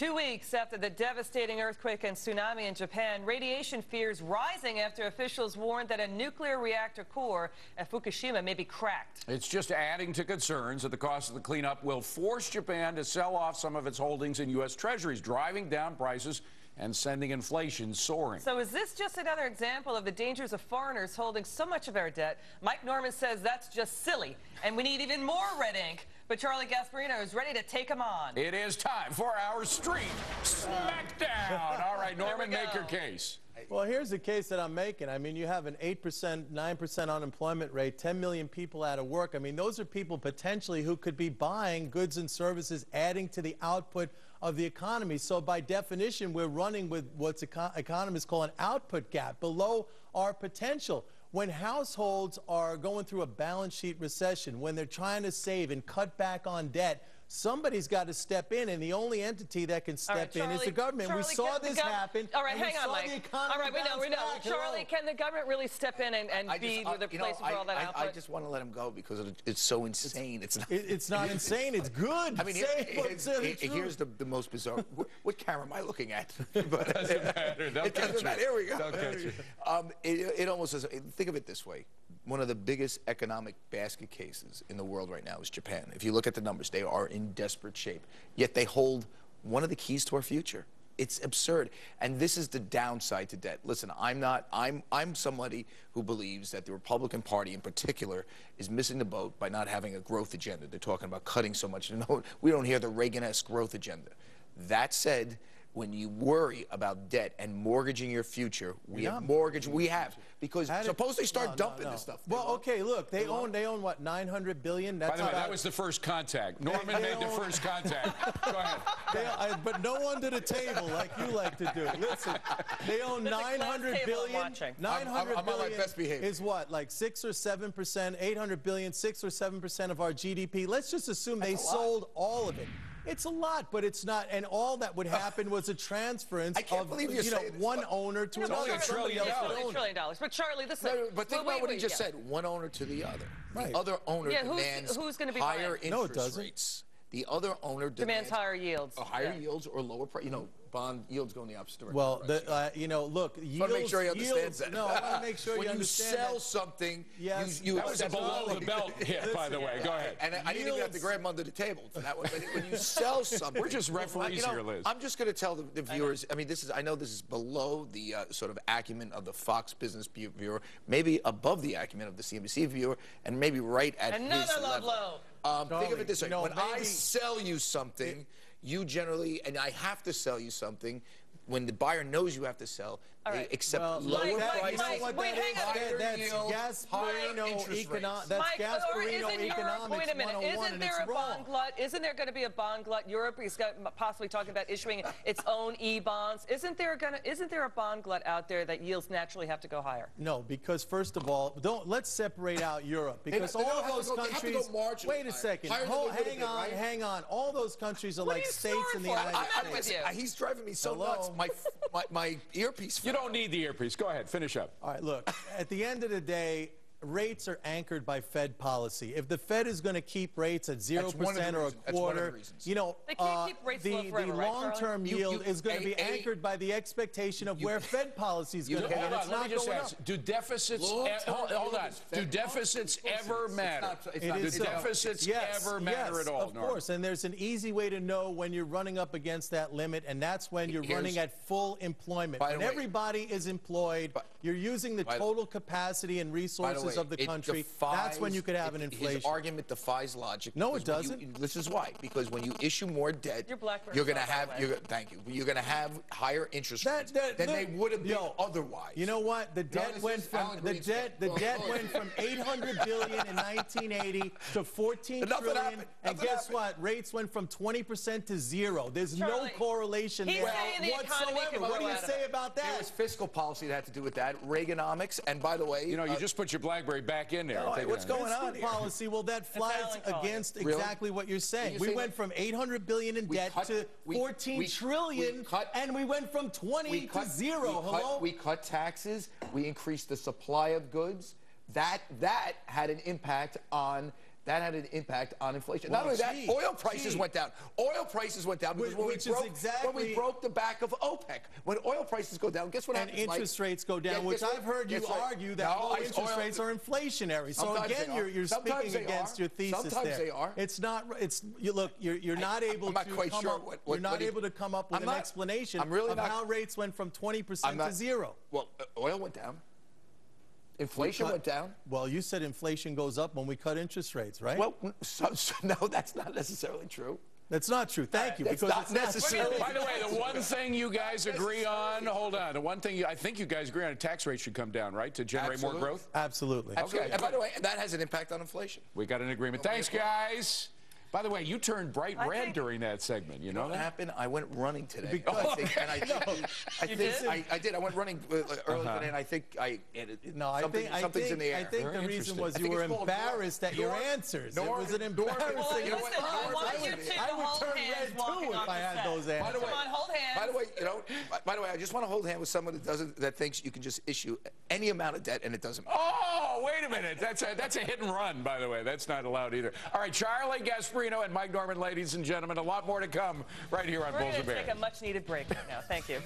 2 weeks after the devastating earthquake and tsunami in Japan, radiation fears rising after officials warned that a nuclear reactor core at Fukushima may be cracked. It's just adding to concerns that the cost of the cleanup will force Japan to sell off some of its holdings in U.S. Treasuries, driving down prices and sending inflation soaring. So is this just another example of the dangers of foreigners holding so much of our debt? Mike Norman says that's just silly, and we need even more red ink. But Charlie Gasparino is ready to take him on. It is time for our Street Smackdown. All right, Norman, make your case. Well, here's the case that I'm making. I mean, you have an 8%, 9% unemployment rate, 10 million people out of work. I mean, those are people potentially who could be buying goods and services, adding to the output of the economy. So by definition, we're running with what economists call an output gap, below our potential. When households are going through a balance sheet recession, when they're trying to save and cut back on debt, somebody's got to step in, and the only entity that can step in is the government. Charlie, we saw this happen. All right, hang on, Mike. All right, we know. Charlie, can the government really step in and be the place for all that output? I just want to let him go because it's so insane. It's not insane. It's good. I mean, here's the most bizarre. What camera am I looking at? But doesn't matter. It doesn't matter. Here we go. Don't catch you. It almost is. Think of it this way. One of the biggest economic basket cases in the world right now is Japan. If you look at the numbers, they are in desperate shape. Yet they hold one of the keys to our future. It's absurd. And this is the downside to debt. Listen, I'm somebody who believes that the Republican Party in particular is missing the boat by not having a growth agenda. They're talking about cutting so much. No, we don't hear the Reagan-esque growth agenda. That said, when you worry about debt and mortgaging your future, we have because suppose they start dumping this stuff. Well, okay, look, they own what, 900 billion? By the way, that was the first contact. Norman made the first contact. Go ahead. But no under the table like you like to do. Listen, they own 900 billion. 900 I'm on my best behavior. Is what, like 6 or 7%, 800 billion, 6 or 7% of our GDP. Let's just assume they sold all of it. It's a lot, but it's not. And all that would happen was a transference of one owner to another. $1 trillion. $1 trillion. But Charlie, listen. But think about what he just said. One owner to the other. Right. The other owner demands higher interest rates. The other owner demands higher yields. Higher yields or lower price. Bond yields go in the opposite direction. Well, look, yields. I want to make sure he understands that. No, I want to make sure you understand. When you sell something, you that was a below the belt hit, by the way. Go ahead. And I didn't even have to grab him under the table for that one. But when you sell something, we're just referees here, Liz. I'm just going to tell the viewers. I mean, I know this is below the sort of acumen of the Fox Business viewer, maybe above the acumen of the CNBC viewer, and maybe right at his level. Think of it this way. When I sell you something, you generally, and I have to sell you something, when the buyer knows you have to sell, they accept lower prices. That's Gasparino economics. That's Gasparino economics. Wait a minute. Isn't there a bond glut? Isn't there going to be a bond glut? Europe is possibly talking about issuing its own e-bonds. Isn't there a bond glut out there that yields naturally have to go higher? No, because first of all, let's separate out Europe because all those countries. Wait a second. Hang on. All those countries are like states in the United States. He's driving me so nuts. My earpiece. You don't need the earpiece. Go ahead. Finish up. All right, look, at the end of the day, rates are anchored by Fed policy. If the Fed is going to keep rates at 0% or a quarter, the long-term yield is going to be anchored by the expectation of where Fed policy is going to be. Hold on, let me just ask, do deficits, hold on, do deficits ever matter? Do deficits ever matter at all? Of course, and there's an easy way to know when you're running up against that limit, and that's when you're running at full employment. When everybody is employed, you're using the total capacity and resources of the country. That's when you could have an inflation. His argument defies logic. No, it doesn't. This is why. Because when you issue more debt, you're going to have. Thank you. You're going to have higher interest rates than they would have been otherwise. You know what? The debt went from went from 800 billion in 1980 to 14 trillion, and guess what? Rates went from 20% to 0. There's no correlation there whatsoever. What do you say about that? There was fiscal policy that had to do with that. Reaganomics, and by the way, you just put your BlackBerry back in there. What's going on here? Policy, well, that flies against exactly what you're saying. We went from 800 billion in debt to 14 trillion, and we went from 20 to 0. We cut taxes. We increased the supply of goods. That had an impact on that had an impact on inflation. Well, Not only that, gee, oil prices went down. Oil prices went down because when we broke the back of OPEC. When oil prices go down, guess what happens? And interest rates go down, which I've heard you argue that low interest rates are inflationary. So again, you're speaking against your thesis there. Sometimes they are. It's not. Look, you're not able to come up. You're not able to come up with an explanation of how rates went from 20% to 0. Well, oil went down. Inflation went down. Well, you said inflation goes up when we cut interest rates, right? Well, no, that's not necessarily true. That's not true. Thank you. That's because not it's not necessarily. By the way, the one thing you guys agree on, hold on, the one thing I think you guys agree on, a tax rate should come down, right, to generate more growth? Absolutely. Okay. And by the way, that has an impact on inflation. We got an agreement. Thanks, guys. By the way, you turned bright red during that segment. You know what that? happened? I went running today. Because I did. I went running early today, and I think something's in the air. I think the reason was you were embarrassed at your answers. It was an embarrassing. I would turn red too if I had those answers. Come on, hold hands. By the way, I just want to hold hands with someone that thinks you can just issue any amount of debt and it doesn't matter. Oh, wait a minute. That's a hit and run, by the way. That's not allowed either. All right, Charlie Gasparino and Mike Norman, ladies and gentlemen. A lot more to come right here on Bulls and Bears. We're going to take a much-needed break right now. Thank you.